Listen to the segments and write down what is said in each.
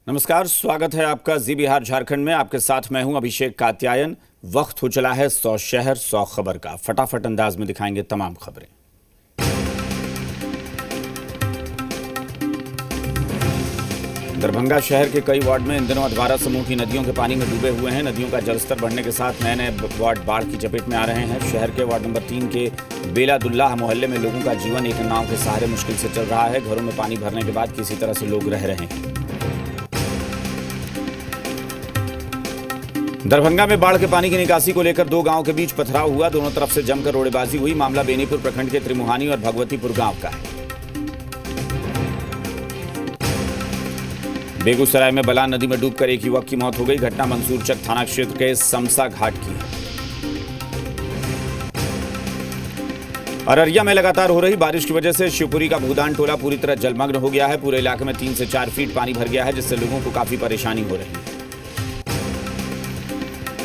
नमस्कार, स्वागत है आपका जी बिहार झारखंड में। आपके साथ मैं हूं अभिषेक कात्यायन। वक्त हो चला है 100 शहर 100 खबर का। फटाफट अंदाज में दिखाएंगे तमाम खबरें। दरभंगा शहर के कई वार्ड में इन दिनों अधवारा समूह की नदियों के पानी में डूबे हुए हैं। नदियों का जलस्तर बढ़ने के साथ नए नए वार्ड बाढ़ की चपेट में आ रहे हैं। शहर के वार्ड नंबर 3 के बेलादुल्लाह मोहल्ले में लोगों का जीवन एक नाव के सहारे मुश्किल से चल रहा है। घरों में पानी भरने के बाद किसी तरह से लोग रह रहे हैं। दरभंगा में बाढ़ के पानी की निकासी को लेकर दो गांवों के बीच पथराव हुआ। दोनों तरफ से जमकर रोड़ेबाजी हुई। मामला बेनीपुर प्रखंड के त्रिमुहानी और भगवतीपुर गांव का है। बेगूसराय में बलान नदी में डूबकर एक युवक की मौत हो गई। घटना मंसूरचक थाना क्षेत्र के समसा घाट की है। अररिया में लगातार हो रही बारिश की वजह से शिवपुरी का भूदान टोला पूरी तरह जलमग्न हो गया है। पूरे इलाके में 3 से 4 फीट पानी भर गया है, जिससे लोगों को काफी परेशानी हो रही है।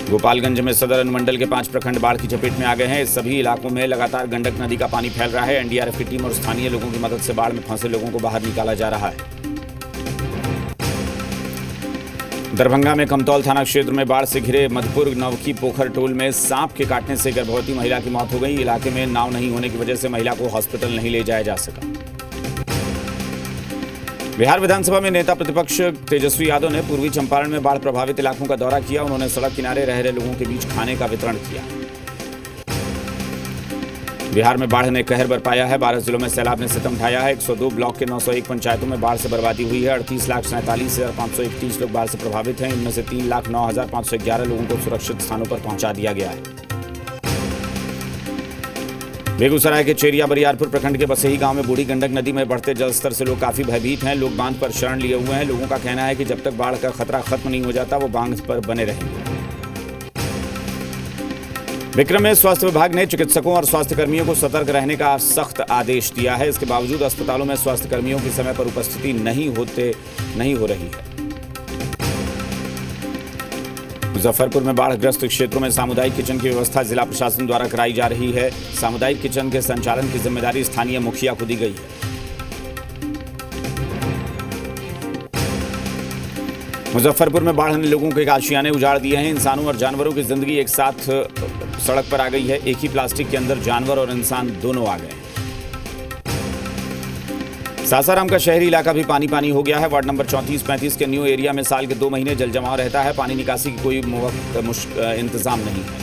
गोपालगंज में सदर अनुमंडल के 5 प्रखंड बाढ़ की चपेट में आ गए हैं। इस सभी इलाकों में लगातार गंडक नदी का पानी फैल रहा है। एनडीआरएफ की टीम और स्थानीय लोगों की मदद से बाढ़ में फंसे लोगों को बाहर निकाला जा रहा है। दरभंगा में कमतौल थाना क्षेत्र में बाढ़ से घिरे मधुपुर नवकी पोखर टोल में सांप के काटने से गर्भवती महिला की मौत हो गई। इलाके में नाव नहीं होने की वजह से महिला को हॉस्पिटल नहीं ले जाया जा सका। बिहार विधानसभा में नेता प्रतिपक्ष तेजस्वी यादव ने पूर्वी चंपारण में बाढ़ प्रभावित इलाकों का दौरा किया। उन्होंने सड़क किनारे रह रहे लोगों के बीच खाने का वितरण किया। बिहार में बाढ़ ने कहर बरपाया है। 12 जिलों में सैलाब ने सितम ढाया है। 102 ब्लॉक के 901 पंचायतों में बाढ़ से बर्बादी हुई है। 38,47,531 लोग बाढ़ से प्रभावित हैं। इनमें से 3,09,511 लोगों को सुरक्षित स्थानों पर पहुंचा दिया गया है। बेगूसराय के चेरिया बरियारपुर प्रखंड के बसेही गांव में बूढ़ी गंडक नदी में बढ़ते जलस्तर से लोग काफी भयभीत हैं। लोग बांध पर शरण लिए हुए हैं। लोगों का कहना है कि जब तक बाढ़ का खतरा खत्म नहीं हो जाता वो बांध पर बने रहेंगे। विक्रम में स्वास्थ्य विभाग ने चिकित्सकों और स्वास्थ्य कर्मियों को सतर्क रहने का सख्त आदेश दिया है। इसके बावजूद अस्पतालों में स्वास्थ्य कर्मियों की समय पर उपस्थिति नहीं हो रही है। मुजफ्फरपुर में बाढ़ग्रस्त क्षेत्रों में सामुदायिक किचन की व्यवस्था जिला प्रशासन द्वारा कराई जा रही है। सामुदायिक किचन के संचालन की जिम्मेदारी स्थानीय मुखिया को दी गई है। मुजफ्फरपुर में बाढ़ ने लोगों के आशियाने उजाड़ दिए हैं। इंसानों और जानवरों की जिंदगी एक साथ सड़क पर आ गई है। एक ही प्लास्टिक के अंदर जानवर और इंसान दोनों आ गए हैं। सासाराम का शहरी इलाका भी पानी पानी हो गया है। वार्ड नंबर 34-35 के न्यू एरिया में साल के 2 महीने जल जमाव रहता है। पानी निकासी की कोई इंतजाम नहीं है।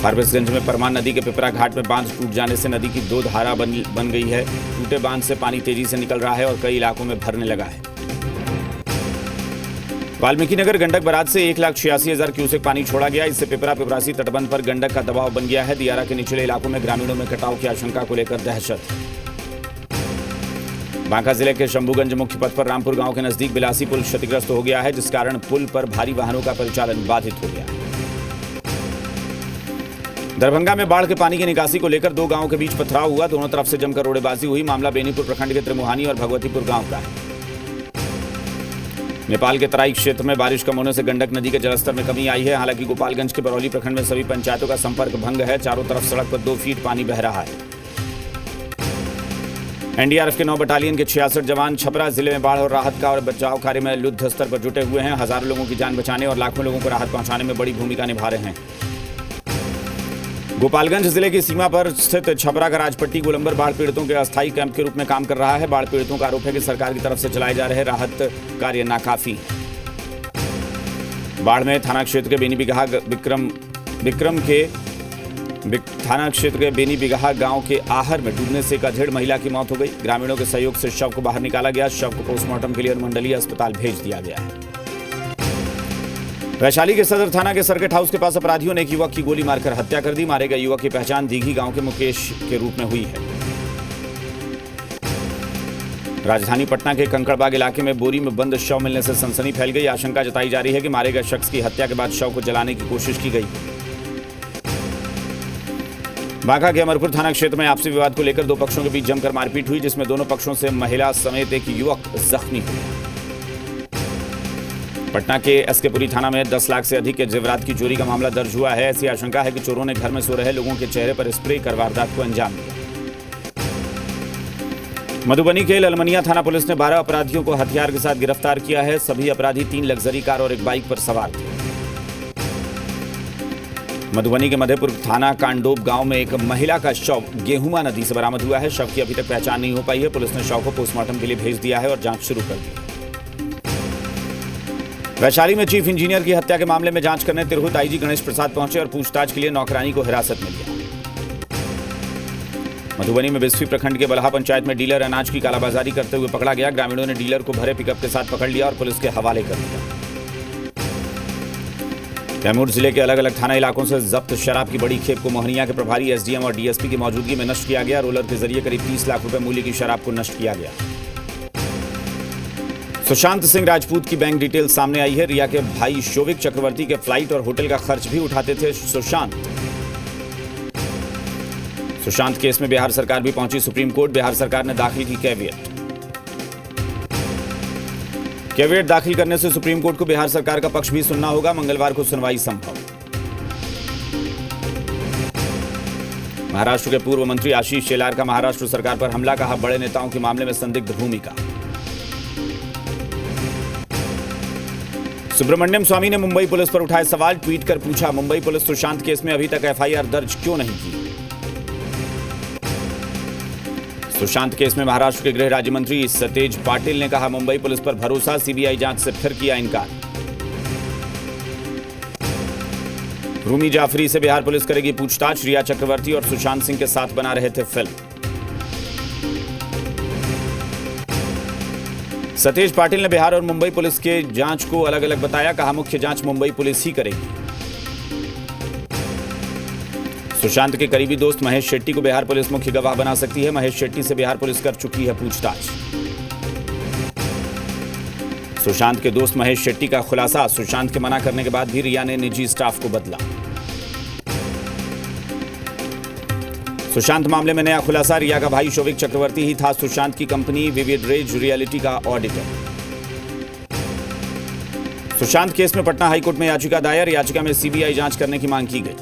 फारबिसगंज में परमान नदी के पिपरा घाट में बांध टूट जाने से नदी की 2 धारा बन गई है। टूटे बांध से पानी तेजी से निकल रहा है और कई इलाकों में भरने लगा है। वाल्मीकि नगर गंडक बराज से 1,86,000 क्यूसेक पानी छोड़ा गया। इससे पिपरा पिपरासी तटबंध पर गंडक का दबाव बन गया है। दियारा के निचले इलाकों में ग्रामीणों में कटाव की आशंका को लेकर दहशत। बांका जिले के शंभूगंज मुख्य पथ पर रामपुर गांव के नजदीक बिलासी पुल क्षतिग्रस्त हो गया है, जिस कारण पुल पर भारी वाहनों का परिचालन बाधित हो गया है। दरभंगा में बाढ़ के पानी की निकासी को लेकर 2 गांवों के बीच पथराव हुआ। दोनों तरफ से जमकर रोड़ेबाजी हुई। मामला बेनीपुर प्रखंड के त्रिमुहानी और भगवतीपुर गांव का है। नेपाल के तराई क्षेत्र में बारिश कम होने से गंडक नदी के जलस्तर में कमी आई है। हालांकि गोपालगंज के बरौली प्रखंड में सभी पंचायतों का संपर्क भंग है। चारों तरफ सड़क पर 2 फीट पानी बह रहा है। एनडीआरएफ के 9 बटालियन के 66 जवान छपरा जिले में बाढ़ और राहत का और बचाव कार्य में युद्ध स्तर पर जुटे हुए हैं। हजारों लोगों की जान बचाने और लाखों लोगों को राहत पहुंचाने में बड़ी भूमिका निभा रहे हैं। गोपालगंज जिले की सीमा पर स्थित छपरा का राजपट्टी गोलंबर बाढ़ पीड़ितों के अस्थायी कैंप के रूप में काम कर रहा है। बाढ़ पीड़ितों का आरोप है कि सरकार की तरफ से चलाए जा रहे राहत कार्य नाकाफी है। बाढ़ में थाना क्षेत्र के बेनी बिगहा गांव के आहर में डूबने से एक अधेड़ महिला की मौत हो गई। ग्रामीणों के सहयोग से शव को बाहर निकाला गया। शव को पोस्टमार्टम के लिए अनुमंडलीय अस्पताल भेज दिया गया है। वैशाली के सदर थाना के सर्किट हाउस के पास अपराधियों ने एक युवक की गोली मारकर हत्या कर दी। मारे गए युवक की पहचान दीघी गांव के मुकेश के रूप में हुई है। राजधानी पटना के कंकड़बाग इलाके में बोरी में बंद शव मिलने से सनसनी फैल गई। आशंका जताई जा रही है कि मारे गए शख्स की हत्या के बाद शव को जलाने की कोशिश की गई। बांका के अमरपुर थाना क्षेत्र में आपसी विवाद को लेकर 2 पक्षों के बीच जमकर मारपीट हुई, जिसमें दोनों पक्षों से महिला समेत एक युवक जख्मी हुआ। पटना के एसकेपुरी थाना में 10 लाख से अधिक के जेवरात की चोरी का मामला दर्ज हुआ है। ऐसी आशंका है कि चोरों ने घर में सो रहे लोगों के चेहरे पर स्प्रे कर वारदात को अंजाम दिया। मधुबनी के ललमनिया थाना पुलिस ने 12 अपराधियों को हथियार के साथ गिरफ्तार किया है। सभी अपराधी 3 लग्जरी कार और एक बाइक पर सवार थे। मधुबनी के मधेपुर थाना कांडोब गांव में एक महिला का शव गेहुमा नदी से बरामद हुआ है। शव की अभी तक पहचान नहीं हो पाई है। पुलिस ने शव को पोस्टमार्टम के लिए भेज दिया है और जांच शुरू कर दी है। वैशाली में चीफ इंजीनियर की हत्या के मामले में जांच करने तिरहुत आईजी गणेश प्रसाद पहुंचे और पूछताछ के लिए नौकरानी को हिरासत में लिया। मधुबनी में बिस्फी प्रखंड के बलहा पंचायत में डीलर अनाज की कालाबाजारी करते हुए पकड़ा गया। ग्रामीणों ने डीलर को भरे पिकअप के साथ पकड़ लिया और पुलिस के हवाले कर दिया। कैमूर जिले के अलग अलग थाना इलाकों से जब्त शराब की बड़ी खेप को मोहनिया के प्रभारी एसडीएम और डीएसपी की मौजूदगी में नष्ट किया गया। रोलर के जरिए करीब 30 लाख रुपए मूल्य की शराब को नष्ट किया गया। सुशांत सिंह राजपूत की बैंक डिटेल सामने आई है। रिया के भाई शोविक चक्रवर्ती के फ्लाइट और होटल का खर्च भी उठाते थे सुशांत केस में बिहार सरकार भी पहुंची सुप्रीम कोर्ट। बिहार सरकार ने दाखिल की कैविएट दाखिल करने से सुप्रीम कोर्ट को बिहार सरकार का पक्ष भी सुनना होगा। मंगलवार को सुनवाई संभव। महाराष्ट्र के पूर्व मंत्री आशीष शेलार का महाराष्ट्र सरकार पर हमला, कहा बड़े नेताओं के मामले में संदिग्ध भूमिका। सुब्रमण्यम स्वामी ने मुंबई पुलिस पर उठाए सवाल, ट्वीट कर पूछा मुंबई पुलिस सुशांत केस में अभी तक एफआईआर दर्ज क्यों नहीं की। सुशांत केस में महाराष्ट्र के गृह राज्य मंत्री सतेज पाटिल ने कहा मुंबई पुलिस पर भरोसा, सीबीआई जांच से फिर किया इनकार। रूमी जाफरी से बिहार पुलिस करेगी पूछताछ। रिया चक्रवर्ती और सुशांत सिंह के साथ बना रहे थे फिल्म। सतेज पाटिल ने बिहार और मुंबई पुलिस के जांच को अलग अलग बताया, कहा मुख्य जांच मुंबई पुलिस ही करेगी। सुशांत के करीबी दोस्त महेश शेट्टी को बिहार पुलिस मुख्य गवाह बना सकती है। महेश शेट्टी से बिहार पुलिस कर चुकी है पूछताछ। सुशांत के दोस्त महेश शेट्टी का खुलासा, सुशांत के मना करने के बाद भी रिया ने निजी स्टाफ को बदला। सुशांत मामले में नया खुलासा, रिया का भाई शोविक चक्रवर्ती ही था सुशांत की कंपनी विविड रियलिटी का ऑडिटर। सुशांत केस में पटना हाईकोर्ट में याचिका दायर, याचिका में सीबीआई जांच करने की मांग की गई।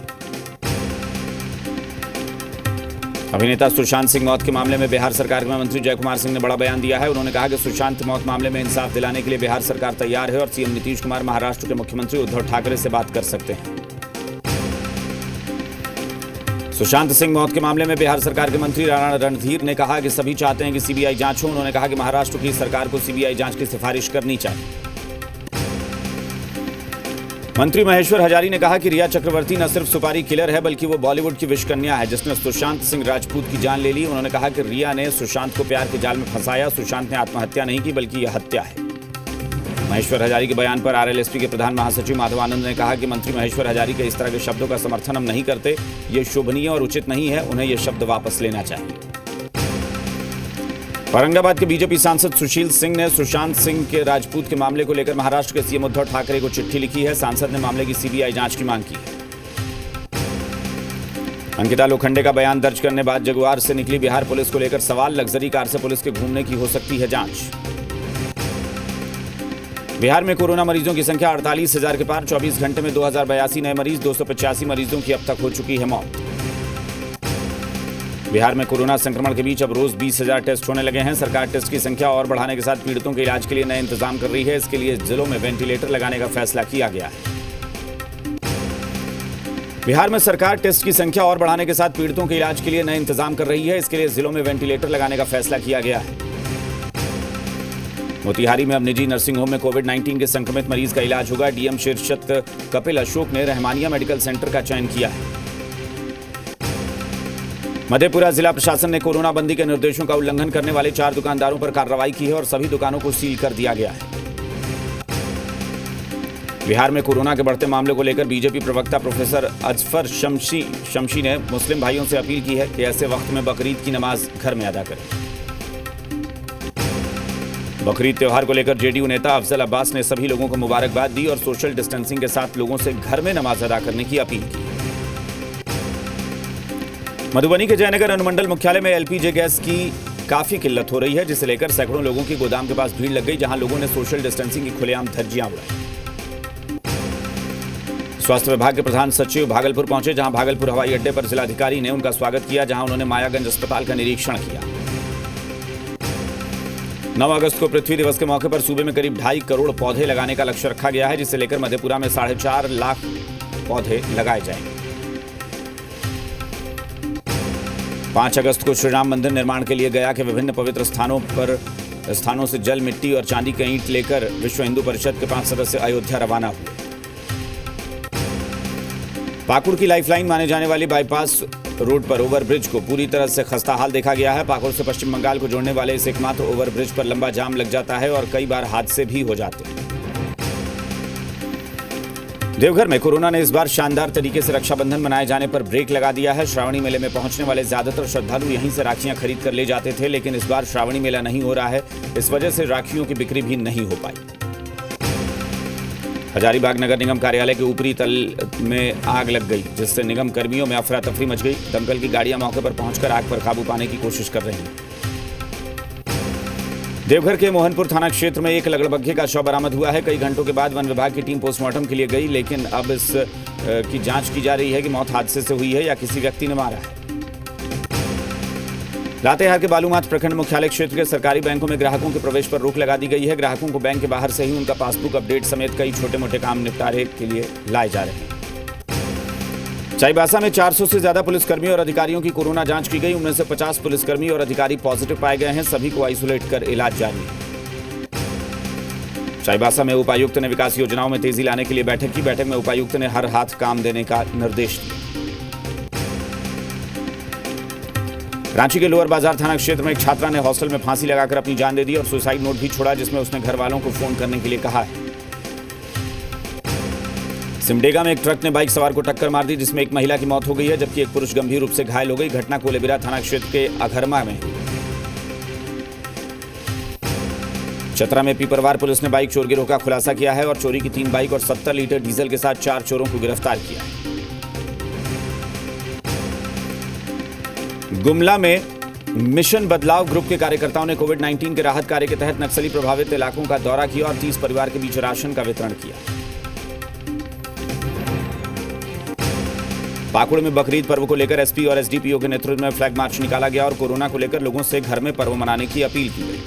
अभिनेता सुशांत सिंह मौत के मामले में बिहार सरकार के मंत्री जयकुमार सिंह ने बड़ा बयान दिया है। उन्होंने कहा कि सुशांत मौत मामले में इंसाफ दिलाने के लिए बिहार सरकार तैयार है और सीएम नीतीश कुमार महाराष्ट्र के मुख्यमंत्री उद्धव ठाकरे से बात कर सकते हैं। सुशांत सिंह मौत के मामले में बिहार सरकार के मंत्री राणा रणधीर ने कहा कि सभी चाहते हैं कि सीबीआई जांच हो। उन्होंने कहा कि महाराष्ट्र की सरकार को सीबीआई जांच की सिफारिश करनी चाहिए। मंत्री महेश्वर हजारी ने कहा कि रिया चक्रवर्ती न सिर्फ सुपारी किलर है बल्कि वो बॉलीवुड की विषकन्या है जिसने सुशांत सिंह राजपूत की जान ले ली। उन्होंने कहा कि रिया ने सुशांत को प्यार के जाल में फंसाया। सुशांत ने आत्महत्या नहीं की बल्कि यह हत्या है। महेश्वर हजारी के बयान पर आरएलएसपी के प्रधान महासचिव माधव आनंद ने कहा कि मंत्री महेश्वर हजारी के इस तरह के शब्दों का समर्थन हम नहीं करते। ये शोभनीय और उचित नहीं है। उन्हें ये शब्द वापस लेना चाहिए। औरंगाबाद के बीजेपी सांसद सुशील सिंह ने सुशांत सिंह के राजपूत के मामले को लेकर महाराष्ट्र के सीएम उद्धव ठाकरे को चिट्ठी लिखी है। सांसद ने मामले की सीबीआई जांच की मांग की है। अंकिता लोखंडे का बयान दर्ज करने बाद जगुआर से निकली बिहार पुलिस को लेकर सवाल, लग्जरी कार से पुलिस के घूमने की हो सकती है जांच। बिहार में कोरोना मरीजों की संख्या 48,000 के पार, 24 घंटे में 2082 नए मरीज, 285 मरीजों की अब तक हो चुकी है मौत। बिहार में कोरोना संक्रमण के बीच अब रोज 20,000 टेस्ट होने लगे हैं। सरकार टेस्ट की संख्या और बढ़ाने के साथ पीड़ितों के इलाज के लिए नए इंतजाम कर रही है। इसके लिए जिलों में वेंटिलेटर लगाने का फैसला किया गया है। बिहार में सरकार टेस्ट की संख्या और बढ़ाने के साथ पीड़ितों के इलाज के लिए नए इंतजाम कर रही है। इसके लिए जिलों में वेंटिलेटर लगाने का फैसला किया गया है। मोतिहारी में अब निजी नर्सिंग होम में कोविड-19 के संक्रमित मरीज का इलाज होगा। डीएम शीर्षत कपिल अशोक ने रहमानिया मेडिकल सेंटर का चयन किया है। मधेपुरा जिला प्रशासन ने कोरोना बंदी के निर्देशों का उल्लंघन करने वाले 4 दुकानदारों पर कार्रवाई की है और सभी दुकानों को सील कर दिया गया है। बिहार में कोरोना के बढ़ते मामले को लेकर बीजेपी प्रवक्ता प्रोफेसर अजफर शमशी ने मुस्लिम भाइयों से अपील की है कि ऐसे वक्त में बकरीद की नमाज घर में अदा करें। बकरीद त्योहार को लेकर जेडीयू नेता अफजल अब्बास ने सभी लोगों को मुबारकबाद दी और सोशल डिस्टेंसिंग के साथ लोगों से घर में नमाज अदा करने की अपील की। मधुबनी के जयनगर अनुमंडल मुख्यालय में एलपीजी गैस की काफी किल्लत हो रही है, जिसे लेकर सैकड़ों लोगों की गोदाम के पास भीड़ लग गई, जहां लोगों ने सोशल डिस्टेंसिंग की खुलेआम धज्जियां उड़ाई। स्वास्थ्य विभाग के प्रधान सचिव भागलपुर पहुंचे, जहां भागलपुर हवाई अड्डे पर जिलाधिकारी ने उनका स्वागत किया, जहां उन्होंने मायागंज अस्पताल का निरीक्षण किया। 9 अगस्त को पृथ्वी दिवस के मौके पर सूबे में करीब 2.5 करोड़ पौधे लगाने का लक्ष्य रखा गया है, जिसे लेकर मधेपुरा में 4.5 लाख पौधे लगाए जाएंगे। 5 अगस्त को श्री राम मंदिर निर्माण के लिए गया के विभिन्न पवित्र स्थानों से जल, मिट्टी और चांदी के ईंट लेकर विश्व हिंदू परिषद के 5 सदस्य अयोध्या रवाना हुए। पाकुड़ की लाइफलाइन माने जाने वाली बाईपास रोड पर ओवरब्रिज को पूरी तरह से खस्ताहाल देखा गया है। पाकुड़ से पश्चिम बंगाल को जोड़ने वाले इस एकमात्र ओवरब्रिज पर लंबा जाम लग जाता है और कई बार हादसे भी हो जाते हैं। देवघर में कोरोना ने इस बार शानदार तरीके से रक्षाबंधन मनाए जाने पर ब्रेक लगा दिया है। श्रावणी मेले में पहुंचने वाले ज्यादातर श्रद्धालु यहीं से राखियां खरीद कर ले जाते थे, लेकिन इस बार श्रावणी मेला नहीं हो रहा है। इस वजह से राखियों की बिक्री भी नहीं हो पाई। हजारीबाग नगर निगम कार्यालय के ऊपरी तल में आग लग गई, जिससे निगम कर्मियों में अफरा तफरी मच गई। दमकल की गाड़ियां मौके पर पहुंचकर आग पर काबू पाने की कोशिश कर रही हैं। देवघर के मोहनपुर थाना क्षेत्र में एक लकड़बग्घे का शव बरामद हुआ है। कई घंटों के बाद वन विभाग की टीम पोस्टमार्टम के लिए गई, लेकिन अब इस की जांच की जा रही है कि मौत हादसे से हुई है या किसी व्यक्ति ने मारा है। लातेहार के बालूमाथ प्रखंड मुख्यालय क्षेत्र के सरकारी बैंकों में ग्राहकों के प्रवेश पर रोक लगा दी गई है। ग्राहकों को बैंक के बाहर से ही उनका पासबुक अपडेट समेत कई छोटे मोटे काम निपटारे के लिए लाए जा रहे हैं। चाईबासा में 400 से ज्यादा पुलिसकर्मी और अधिकारियों की कोरोना जांच की गई। उनमें से 50 पुलिसकर्मी और अधिकारी पॉजिटिव पाए गए हैं। सभी को आइसोलेट कर इलाज जारी है। चाईबासा में उपायुक्त ने विकास योजनाओं में तेजी लाने के लिए बैठक की। बैठक में उपायुक्त ने हर हाथ काम देने का निर्देश दिया। रांची के लोअर बाजार थाना क्षेत्र में एक छात्रा ने हॉस्टल में फांसी लगाकर अपनी जान दे दी और सुसाइड नोट भी छोड़ा, जिसमें उसने घर वालों को फोन करने के लिए कहा है। सिमडेगा में एक ट्रक ने बाइक सवार को टक्कर मार दी, जिसमें एक महिला की मौत हो गई है, जबकि एक पुरुष गंभीर रूप से घायल हो गई। घटना कोलेबिरा थाना क्षेत्र के अघरमा में। चतरा में पीपरवार पुलिस ने बाइक चोर गिरोह का खुलासा किया है और चोरी की 3 बाइक और 70 लीटर डीजल के साथ 4 चोरों को गिरफ्तार किया है। गुमला में मिशन बदलाव ग्रुप के कार्यकर्ताओं ने कोविड-19 के राहत कार्य के तहत नक्सली प्रभावित इलाकों का दौरा किया और 30 परिवार के बीच राशन का वितरण किया। पाकुड़ में बकरीद पर्व को लेकर एसपी और एसडीपीओ के नेतृत्व में फ्लैग मार्च निकाला गया और कोरोना को लेकर लोगों से घर में पर्व मनाने की अपील की गई।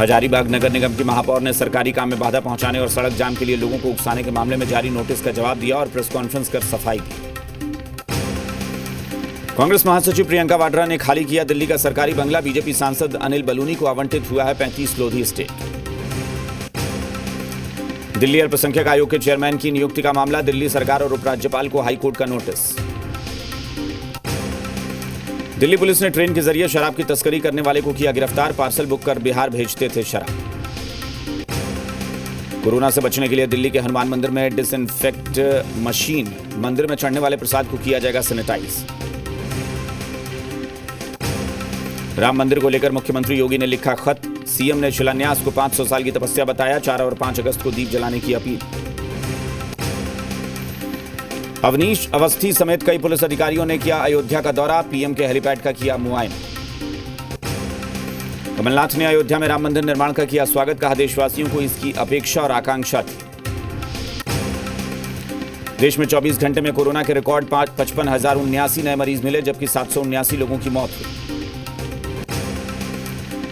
हजारीबाग नगर निगम की महापौर ने सरकारी काम में बाधा पहुंचाने और सड़क जाम के लिए लोगों को उकसाने के मामले में जारी नोटिस का जवाब दिया और प्रेस कॉन्फ्रेंस कर सफाई दी। कांग्रेस महासचिव प्रियंका वाड्रा ने खाली किया दिल्ली का सरकारी बंगला। बीजेपी सांसद अनिल बलूनी को आवंटित हुआ है 35 लोधी एस्टेट। दिल्ली अल्पसंख्यक आयोग के चेयरमैन की नियुक्ति का मामला। दिल्ली सरकार और उपराज्यपाल को हाईकोर्ट का नोटिस। दिल्ली पुलिस ने ट्रेन के जरिए शराब की तस्करी करने वाले को किया गिरफ्तार। पार्सल बुक कर बिहार भेजते थे शराब। कोरोना से बचने के लिए दिल्ली के हनुमान मंदिर में डिसइंफेक्ट मशीन। मंदिर में चढ़ने वाले प्रसाद को किया जाएगा सैनिटाइज। राम मंदिर को लेकर मुख्यमंत्री योगी ने लिखा खत। सीएम ने शिलान्यास को 500 साल की तपस्या बताया। 4 और 5 अगस्त को दीप जलाने की अपील। अवनीश अवस्थी समेत कई पुलिस अधिकारियों ने किया अयोध्या का दौरा। पीएम के हेलीपैड का किया मुआयना। कमलनाथ ने अयोध्या में राम मंदिर निर्माण का किया स्वागत। कहा देशवासियों को इसकी अपेक्षा और आकांक्षा थी। देश में 24 घंटे में कोरोना के रिकॉर्ड 55,079 नए मरीज मिले, जबकि 779 लोगों की मौत हुई।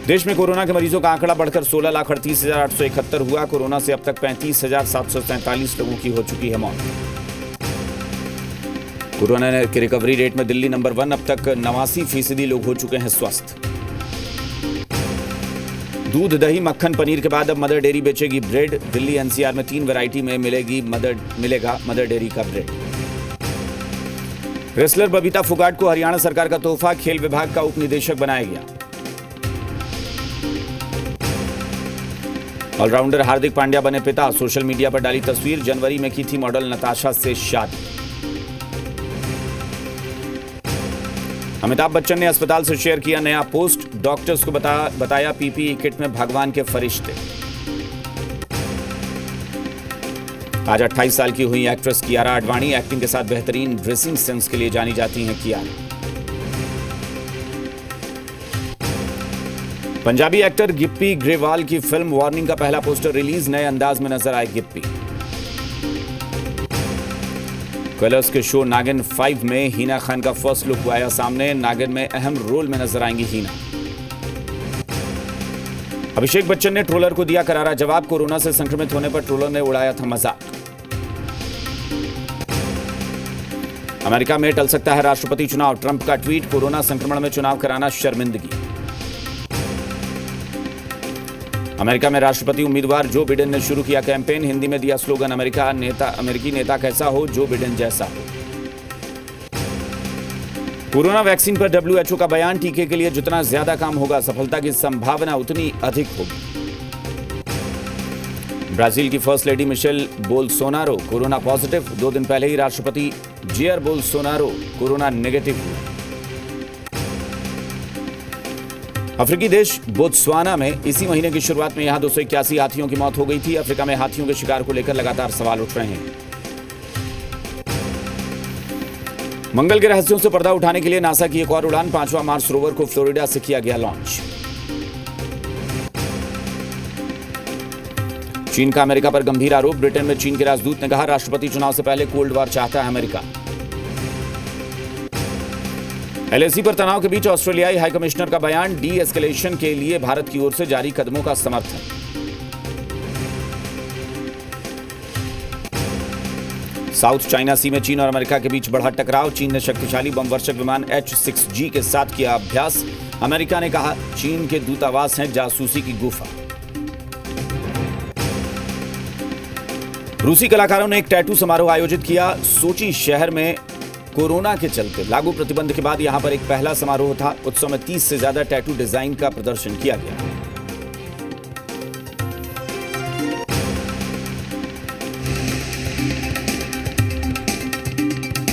देश में कोरोना के मरीजों का आंकड़ा बढ़कर 16,38,871 हुआ। कोरोना से अब तक 35,747 लोगों की हो चुकी है मौत। कोरोना के रिकवरी रेट में दिल्ली नंबर 1। अब तक 89% लोग हो चुके हैं स्वस्थ। दूध, दही, मक्खन, पनीर के बाद अब मदर डेयरी बेचेगी ब्रेड। दिल्ली एनसीआर में 3 वैरायटी में मिलेगा मदर डेयरी का ब्रेड। रेसलर बबीता फुगाट को हरियाणा सरकार का तोहफा। खेल विभाग का उप निदेशक बनाया गया। ऑलराउंडर हार्दिक पांड्या बने पिता। सोशल मीडिया पर डाली तस्वीर। जनवरी में की थी मॉडल नताशा से शादी। अमिताभ बच्चन ने अस्पताल से शेयर किया नया पोस्ट। डॉक्टर्स को बताया पीपीई किट में भगवान के फरिश्ते। आज 28 साल की हुई एक्ट्रेस कियारा आडवाणी। एक्टिंग के साथ बेहतरीन ड्रेसिंग सेंस के लिए जानी जाती हैं कियारा। पंजाबी एक्टर गिप्पी ग्रेवाल की फिल्म वार्निंग का पहला पोस्टर रिलीज। नए अंदाज में नजर आए गिप्पी। कलर्स के शो नागिन 5 में हिना खान का फर्स्ट लुक आया सामने। नागिन में अहम रोल में नजर आएंगी हिना। अभिषेक बच्चन ने ट्रोलर को दिया करारा जवाब। कोरोना से संक्रमित होने पर ट्रोलर ने उड़ाया था मजाक। अमेरिका में टल सकता है राष्ट्रपति चुनाव, ट्रंप का ट्वीट। कोरोना संक्रमण में चुनाव कराना शर्मिंदगी। अमेरिका में राष्ट्रपति उम्मीदवार जो बिडेन ने शुरू किया कैंपेन। हिंदी में दिया स्लोगन, अमेरिकी नेता कैसा हो, जो बिडेन जैसा हो। कोरोना वैक्सीन पर WHO का बयान, टीके के लिए जितना ज्यादा काम होगा सफलता की संभावना उतनी अधिक होगी। ब्राजील की first lady Michelle Bolsonaro corona positive. 2 दिन पहले ही राष्ट्रपति जेयर बोल्सोनारो कोरोना नेगेटिव हुए। अफ्रीकी देश बोत्सवाना में इसी महीने की शुरुआत में यहां 281 हाथियों की मौत हो गई थी। अफ्रीका में हाथियों के शिकार को लेकर लगातार सवाल उठ रहे हैं। मंगल के रहस्यों से पर्दा उठाने के लिए नासा की एक और उड़ान। 5वां मार्स रोवर को फ्लोरिडा से किया गया लॉन्च। चीन का अमेरिका पर गंभीर आरोप। ब्रिटेन में चीन के राजदूत ने कहा, राष्ट्रपति चुनाव से पहले कोल्ड वॉर चाहता है अमेरिका। LAC पर तनाव के बीच ऑस्ट्रेलियाई हाई कमिश्नर का बयान, डी एस्केलेशन के लिए भारत की ओर से जारी कदमों का समर्थन। साउथ चाइना सी में चीन और अमेरिका के बीच बढ़ा टकराव। चीन ने शक्तिशाली बमवर्षक विमान H-6G के साथ किया अभ्यास। अमेरिका ने कहा, चीन के दूतावास हैं जासूसी की गुफा। रूसी कलाकारों ने एक टैटू समारोह आयोजित किया सोची शहर में। कोरोना के चलते लागू प्रतिबंध के बाद यहां पर एक पहला समारोह था। उत्सव में 30 से ज्यादा टैटू डिजाइन का प्रदर्शन किया गया।